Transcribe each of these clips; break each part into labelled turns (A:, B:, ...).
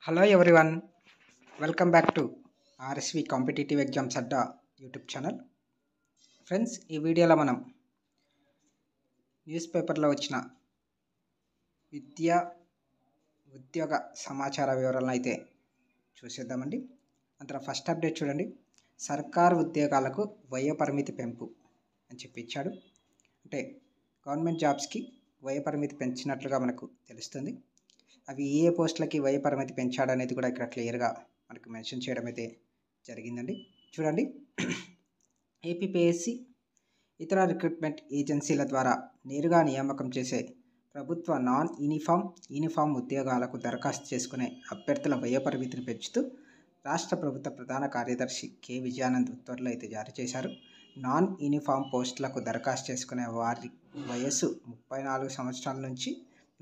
A: Hello everyone, welcome back to RSV competitive exams Adda YouTube channel. Friends, ఈ వీడియోలో మనం news పేపర్లో వచ్చిన విద్యా ఉద్యోగ సమాచార వివరాలను అయితే చూసేద్దామండి. అందులో ఫస్ట్ అప్డేట్ చూడండి. సర్కారు ఉద్యోగాలకు వయో పరిమితి పెంపు అని చెప్పి ఇచ్చాడు. అంటే గవర్నమెంట్ జాబ్స్కి వయో పరిమితి పెంచినట్లుగా మనకు తెలుస్తుంది. అవి ఏ పోస్టులకి వయో పరిమితి పెంచాడు అనేది కూడా ఇక్కడ క్లియర్గా మనకు మెన్షన్ చేయడం అయితే జరిగిందండి. చూడండి, ఏపీపీఎస్సీ ఇతర రిక్రూట్మెంట్ ఏజెన్సీల ద్వారా నేరుగా నియామకం చేసే ప్రభుత్వ నాన్ యూనిఫామ్ ఉద్యోగాలకు దరఖాస్తు చేసుకునే అభ్యర్థుల వయో పరిమితిని పెంచుతూ రాష్ట్ర ప్రభుత్వ ప్రధాన కార్యదర్శి కె విజయానంద్ ఉత్తర్వులు అయితే జారీ చేశారు. నాన్ యూనిఫామ్ పోస్టులకు దరఖాస్తు చేసుకునే వారి వయస్సు 34 సంవత్సరాల నుంచి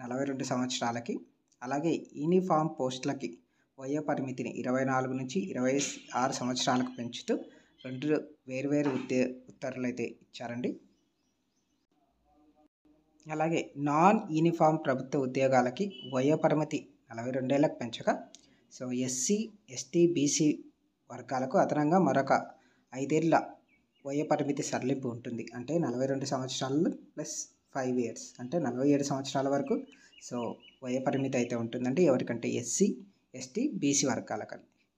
A: 42 సంవత్సరాలకి, అలాగే యూనిఫామ్ పోస్టులకి వయో పరిమితిని 24 నుంచి 26 సంవత్సరాలకు పెంచుతూ రెండు వేర్వేరు ఉత్తర్వులు అయితే ఇచ్చారండి. అలాగే నాన్ యూనిఫామ్ ప్రభుత్వ ఉద్యోగాలకి వయో పరిమితి 42 ఏళ్ళకు పెంచగా, ఎస్సీ, ఎస్టీ, బీసీ వర్గాలకు అదనంగా మరొక 5 ఏళ్ళ వయో పరిమితి సడలింపు ఉంటుంది. అంటే 42 సంవత్సరాలు ప్లస్ 5 ఇయర్స్ అంటే 47 సంవత్సరాల వరకు వయో పరిమితి అయితే ఉంటుందండి. ఎవరికంటే ఎస్సీ, ఎస్టీ, బీసీ వర్గాలకు.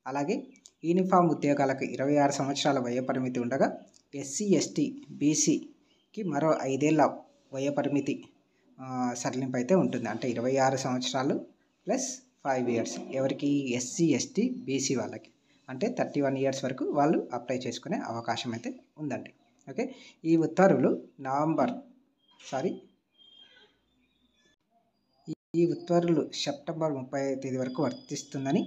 A: అలాగే యూనిఫామ్ ఉద్యోగాలకు 26 సంవత్సరాల వయో పరిమితి ఉండగా, ఎస్సీ, ఎస్టీ, బీసీకి మరో 5 ఏళ్ళ వయో పరిమితి సడలింపు అయితే ఉంటుంది. అంటే 26 సంవత్సరాలు ప్లస్ 5 ఇయర్స్ ఎవరికి? ఎస్సీ, ఎస్టీ, బీసీ వాళ్ళకి. అంటే 31 ఇయర్స్ వరకు వాళ్ళు అప్లై చేసుకునే అవకాశం అయితే ఉందండి. ఓకే, ఈ ఉత్తర్వులు సెప్టెంబర్ 30వ తేదీ వరకు వర్తిస్తుందని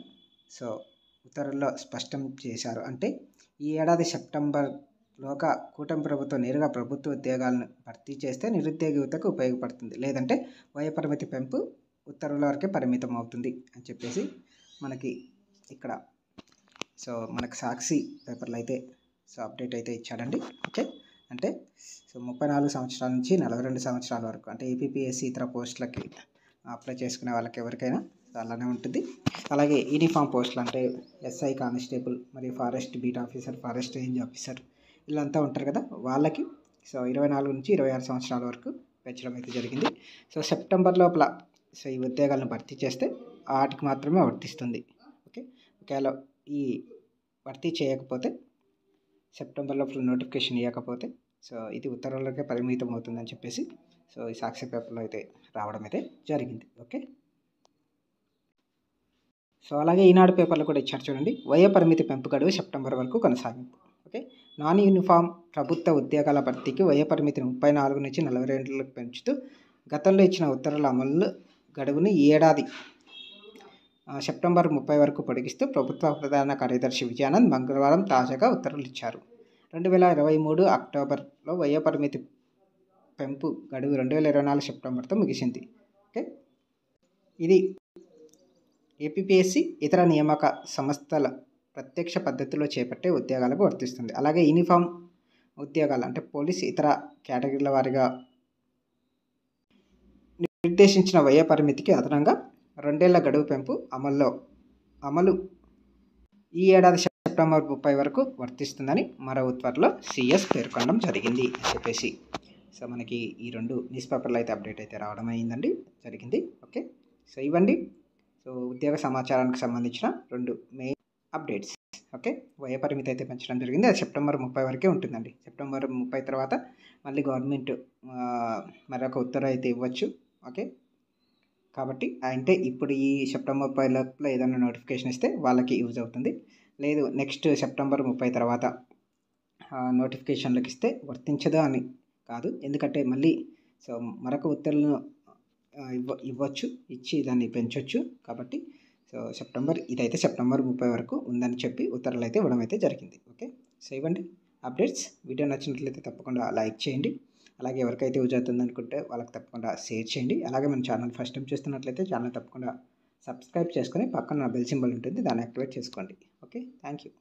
A: ఉత్తర్వుల్లో స్పష్టం చేశారు. అంటే ఈ ఏడాది సెప్టెంబర్లోగా కూటమి ప్రభుత్వం నేరుగా ప్రభుత్వ ఉద్యోగాలను భర్తీ చేస్తే నిరుద్యోగ యువతకు ఉపయోగపడుతుంది. లేదంటే వయో పరిమితి పెంపు ఉత్తర్వుల వరకే పరిమితం అవుతుంది అని చెప్పేసి మనకి ఇక్కడ మనకు సాక్షి పేపర్లో అయితే అప్డేట్ అయితే ఇచ్చాడండి. ఓకే, అంటే 34 సంవత్సరాల నుంచి 42 సంవత్సరాల వరకు అంటే ఏపీపీఎస్సీ ఇతర పోస్టులకి అప్లై చేసుకునే వాళ్ళకి ఎవరికైనా అలానే ఉంటుంది. అలాగే యూనిఫామ్ పోస్టులు అంటే ఎస్ఐ, కానిస్టేబుల్ మరియు forest beat officer, forest range officer వీళ్ళంతా ఉంటారు కదా, వాళ్ళకి 24 నుంచి 26 సంవత్సరాల వరకు పెంచడం అయితే జరిగింది. సెప్టెంబర్ లోపల ఈ ఉద్యోగాలను భర్తీ చేస్తే వాటికి మాత్రమే వర్తిస్తుంది. ఓకే, ఒకవేళ ఈ భర్తీ చేయకపోతే సెప్టెంబర్ లోపల నోటిఫికేషన్ ఇవ్వకపోతే ఇది ఉత్తర్వులకే పరిమితం అవుతుందని చెప్పేసి ఈ సాక్షి పేపర్లో అయితే రావడం అయితే జరిగింది. ఓకే, అలాగే ఈనాడు పేపర్లో కూడా ఇచ్చారు చూడండి. వయో పరిమితి పెంపు గడువు సెప్టెంబర్ వరకు కొనసాగింపు. ఓకే, నాన్ యూనిఫామ్ ప్రభుత్వ ఉద్యోగాల భర్తీకి వయో పరిమితిని 34 నుంచి 42 ఏళ్ళకు పెంచుతూ గతంలో ఇచ్చిన ఉత్తర్వుల అమలు గడువుని ఈ ఏడాది సెప్టెంబర్ 30 వరకు పొడిగిస్తూ ప్రభుత్వ ప్రధాన కార్యదర్శి విజయానంద్ మంగళవారం తాజాగా ఉత్తర్వులు ఇచ్చారు. 2023 అక్టోబర్లో వయో పరిమితి పెంపు గడువు 2024 సెప్టెంబర్తో ముగిసింది. ఓకే, ఇది ఏపీపీఎస్సీ ఇతర నియామక సంస్థల ప్రత్యక్ష పద్ధతిలో చేపట్టే ఉద్యోగాలకు వర్తిస్తుంది. అలాగే యూనిఫామ్ ఉద్యోగాలు అంటే పోలీస్ ఇతర కేటగిరీల వారిగా నిర్దేశించిన వయో పరిమితికి అదనంగా 2 ఏళ్ల గడువు పెంపు అమలు ఈ ఏడాది సెప్టెంబర్ 30 వరకు వర్తిస్తుందని మరో ఉత్తర్వులో సీఎస్ పేర్కొనడం జరిగింది అని చెప్పేసి మనకి ఈ 2 న్యూస్ పేపర్లు అయితే అప్డేట్ అయితే రావడం జరిగింది. ఓకే, ఇవ్వండి ఉద్యోగ సమాచారానికి సంబంధించిన 2 మెయిన్ అప్డేట్స్. ఓకే, వయో పరిమితి అయితే పెంచడం జరిగింది. అది సెప్టెంబర్ 30 వరకే ఉంటుందండి. సెప్టెంబర్ 30 తర్వాత మళ్ళీ గవర్నమెంట్ మరొక ఉత్తర్వు అయితే ఇవ్వచ్చు. ఓకే, కాబట్టి అంటే ఇప్పుడు ఈ సెప్టెంబర్ 30 లోపల ఏదైనా నోటిఫికేషన్ ఇస్తే వాళ్ళకి యూజ్ అవుతుంది. లేదు నెక్స్ట్ సెప్టెంబర్ 30 తర్వాత నోటిఫికేషన్లకు ఇస్తే వర్తించదు అని కాదు. ఎందుకంటే మళ్ళీ మరొక ఉత్తర్వులను ఇచ్చి దాన్ని పెంచవచ్చు. కాబట్టి ఇదైతే సెప్టెంబర్ 30 వరకు ఉందని చెప్పి ఉత్తర్వులు అయితే ఇవ్వడం అయితే జరిగింది. ఓకే, ఇవ్వండి అప్డేట్స్. వీడియో నచ్చినట్లయితే తప్పకుండా లైక్ చేయండి. అలాగే ఎవరికైతే యూజ్ అవుతుంది అనుకుంటే వాళ్ళకి తప్పకుండా షేర్ చేయండి. అలాగే మన ఛానల్ ఫస్ట్ టైం చూస్తున్నట్లయితే ఛానల్ తప్పకుండా సబ్స్క్రైబ్ చేసుకొని పక్కన బెల్ సింబల్ ఉంటుంది, దాన్ని యాక్టివేట్ చేసుకోండి. Okay, thank you.